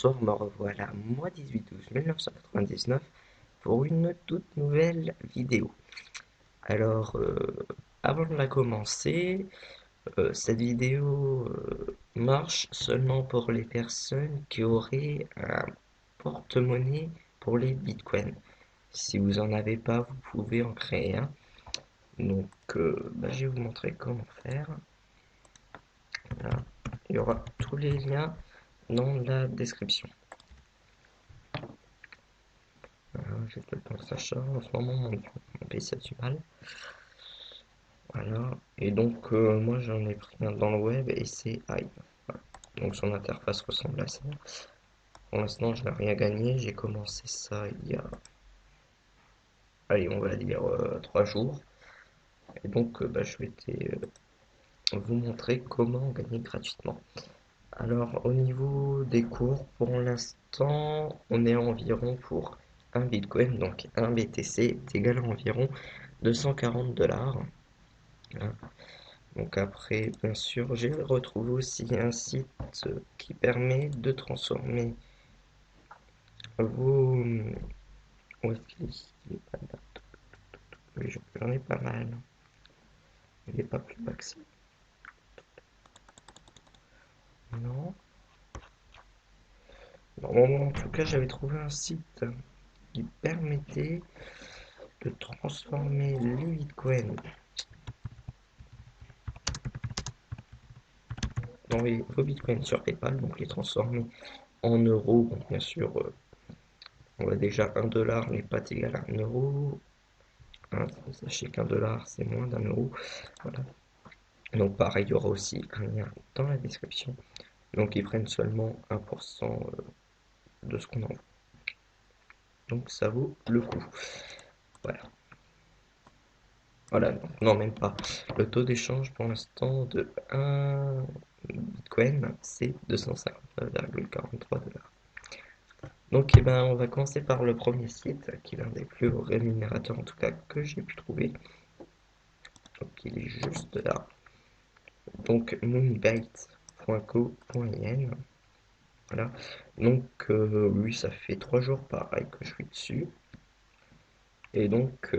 bonsoir, me revoilà, moi 18/12/1999 pour une toute nouvelle vidéo. Alors, avant de la commencer, cette vidéo marche seulement pour les personnes qui auraient un porte-monnaie pour les bitcoins. Si vous en avez pas, vous pouvez en créer un. Donc, je vais vous montrer comment faire. Voilà. Il y aura tous les liens dans la description. Juste le temps que ça charge. En ce moment, mon PC a du mal. Voilà. Et donc, moi, j'en ai pris un dans le web et c'est Hive. Voilà. Donc, son interface ressemble à ça. Pour l'instant, je n'ai rien gagné. J'ai commencé ça il y a, allez, on va dire 3 jours. Et donc, je vais vous montrer comment gagner gratuitement. Alors, au niveau des cours, pour l'instant, on est environ pour un Bitcoin, donc un BTC est égal à environ 240 $. Hein. Donc après, bien sûr, j'ai retrouvé aussi un site qui permet de transformer vos... Où est-ce qu'il est? Il est pas là. Oui, j'en ai pas mal. Il n'est pas plus bas que ça. Non. Normalement, en tout cas, j'avais trouvé un site qui permettait de transformer les bitcoins dans vos bitcoins sur PayPal, donc les transformer en euros. Bon, bien sûr, on va déjà 1 $ n'est pas égal à 1 euro. Hein, sachez qu'1 $ c'est moins d'1 euro. Voilà. Donc pareil, il y aura aussi un lien dans la description. Donc ils prennent seulement 1% de ce qu'on envoie. Donc ça vaut le coup. Voilà. Voilà, non même pas. Le taux d'échange pour l'instant de 1 Bitcoin, c'est 259,43 $. Donc on va commencer par le premier site, qui est l'un des plus rémunérateurs en tout cas que j'ai pu trouver. Donc il est juste là. Donc moonbait.co.in. Voilà. Donc oui, ça fait 3 jours pareil que je suis dessus. Et donc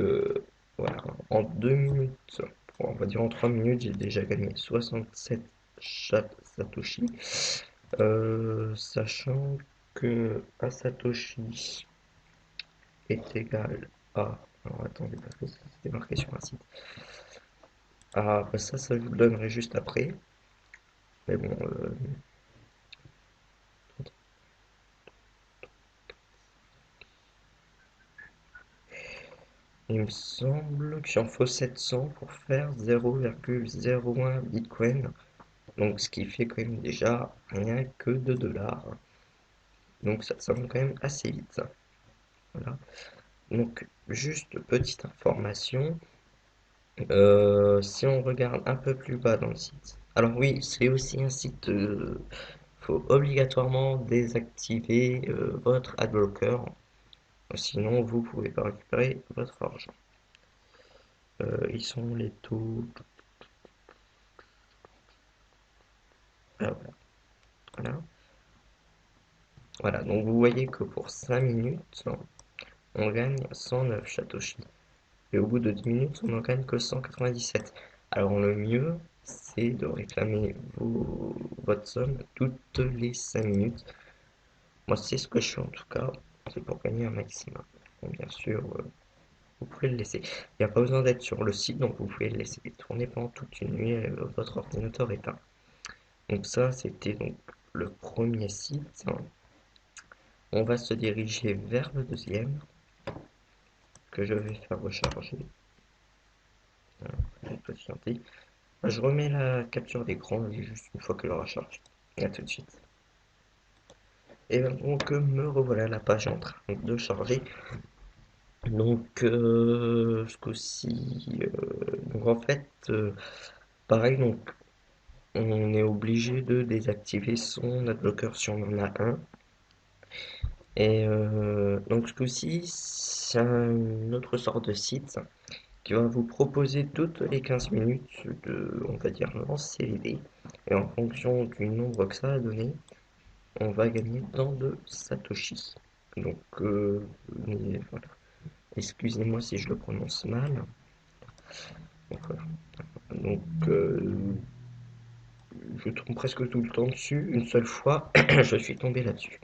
voilà, en 2 minutes, on va dire en 3 minutes, j'ai déjà gagné 67 Satoshi. Sachant que un Satoshi est égal à... Alors attendez, parce que c'était marqué sur un site. Ah, ça je vous le donnerai juste après. Mais bon, il me semble qu'il en faut 700 pour faire 0,01 Bitcoin. Donc ce qui fait quand même déjà rien que 2 $. Donc ça va quand même assez vite. Voilà. Donc juste petite information. Si on regarde un peu plus bas dans le site. Alors oui, c'est aussi un site. Faut obligatoirement désactiver votre adblocker. Sinon, vous pouvez pas récupérer votre argent. Ils sont les taux. Ah, voilà. Voilà. Voilà, donc vous voyez que pour 5 minutes, on gagne 109 Satoshi. Et au bout de 10 minutes, on n'en gagne que 197. Alors le mieux, c'est de réclamer votre somme toutes les 5 minutes. Moi, c'est ce que je fais en tout cas, c'est pour gagner un maximum. Bon, bien sûr, vous pouvez le laisser. Il n'y a pas besoin d'être sur le site, donc vous pouvez le laisser tourner pendant toute une nuit avec votre ordinateur éteint. Donc ça, c'était donc le premier site. On va se diriger vers le deuxième, que je vais faire recharger. Patienter. Je remets la capture d'écran juste une fois que le recharge. Et à tout de suite. Et donc me revoilà, la page est en train de charger. Donc ce coup-ci, donc en fait, pareil, donc on est obligé de désactiver son adblocker si on en a un. Et donc ce coup-ci, c'est une autre sorte de site qui va vous proposer toutes les 15 minutes de, on va dire, lancer les dés. Et en fonction du nombre que ça a donné, on va gagner tant de Satoshi. Donc, voilà. Excusez-moi si je le prononce mal. Donc, voilà. Donc, je tombe presque tout le temps dessus. Une seule fois, je suis tombé là-dessus.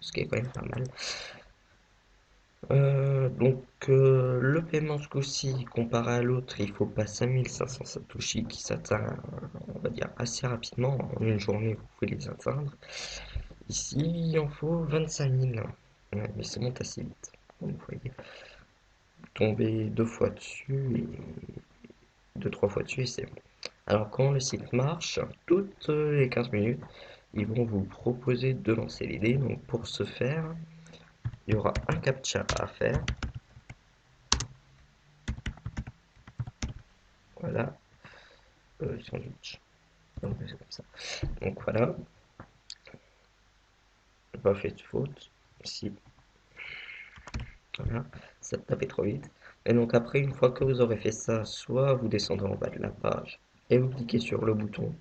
Ce qui est quand même pas mal. Le paiement ce coup-ci, comparé à l'autre, il faut pas 5500 Satoshi qui s'atteint, on va dire, assez rapidement. En une journée, vous pouvez les atteindre. Ici, il en faut 25 000. Ouais, mais ça monte assez vite. Donc, vous voyez, tomber deux fois dessus et deux, trois fois dessus et c'est bon. Alors, quand le site marche, toutes les 15 minutes, ils vont vous proposer de lancer les dés. Donc, pour ce faire, il y aura un captcha à faire. Voilà, sandwich. Donc, c'est comme ça. Donc voilà, pas fait de faute. Si, voilà, ça tapait trop vite. Et donc après, une fois que vous aurez fait ça, soit vous descendez en bas de la page et vous cliquez sur le bouton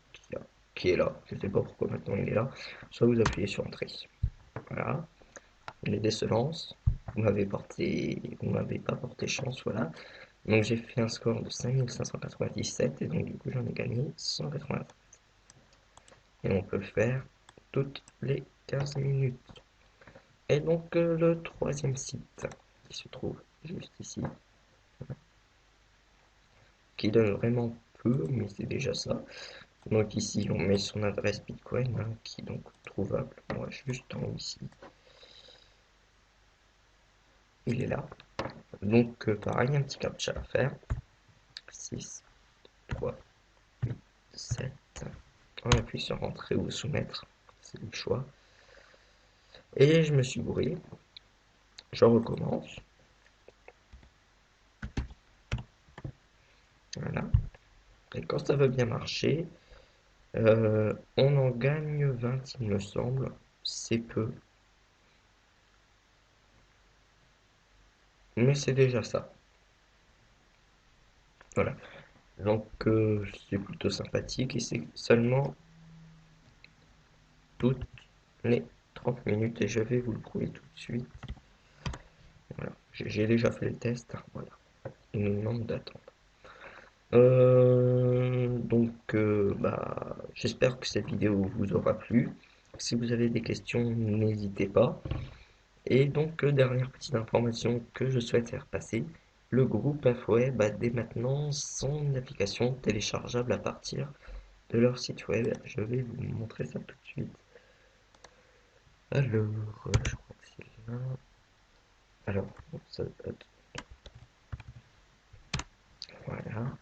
qui est là. Je ne sais pas pourquoi maintenant il est là. Soit vous appuyez sur Entrée. Voilà, les dés se lancent. Vous m'avez pas porté chance, voilà. Donc j'ai fait un score de 5597 et donc du coup j'en ai gagné 180. Et on peut le faire toutes les 15 minutes. Et donc le troisième site qui se trouve juste ici, qui donne vraiment peu, mais c'est déjà ça. Donc ici on met son adresse Bitcoin, hein, qui est donc trouvable, moi juste en haut ici. Il est là. Donc pareil, un petit captcha à faire. 6, 3, 8, 7. On appuie sur Entrée ou Soumettre, c'est le choix. Et je me suis bourré. Je recommence. Voilà. Et quand ça veut bien marcher, on en gagne 20, il me semble. C'est peu, mais c'est déjà ça. Voilà. Donc c'est plutôt sympathique et c'est seulement toutes les 30 minutes et je vais vous le prouver tout de suite. Voilà. J'ai déjà fait le test. Voilà. Il nous demande d'attendre. J'espère que cette vidéo vous aura plu. Si vous avez des questions, n'hésitez pas. Et donc, dernière petite information que je souhaite faire passer, le groupe InfoWeb a dès maintenant son application téléchargeable à partir de leur site web. Je vais vous montrer ça tout de suite. Alors, je crois que c'est là. Alors, voilà.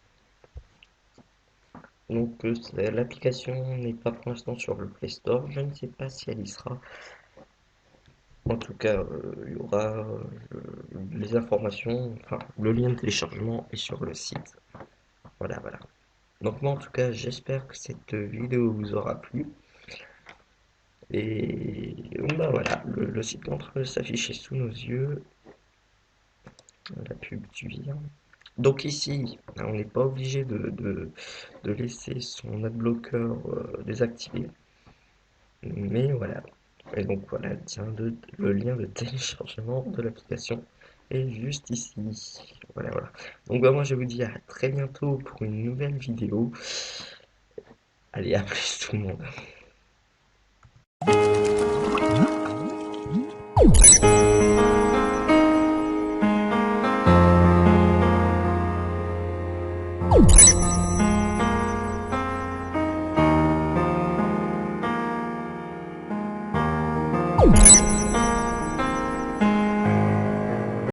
Donc, l'application n'est pas pour l'instant sur le Play Store. Je ne sais pas si elle y sera. En tout cas, il y aura les informations, enfin, le lien de téléchargement est sur le site. Voilà, voilà. Donc moi en tout cas j'espère que cette vidéo vous aura plu. Et bah voilà, le site est en train de s'afficher sous nos yeux. La pub du vient. Donc ici, on n'est pas obligé de laisser son adblocker désactivé. Mais voilà. Et donc voilà, le lien de téléchargement de l'application est juste ici. Voilà, voilà. Donc bah, moi je vous dis à très bientôt pour une nouvelle vidéo. Allez, à plus tout le monde.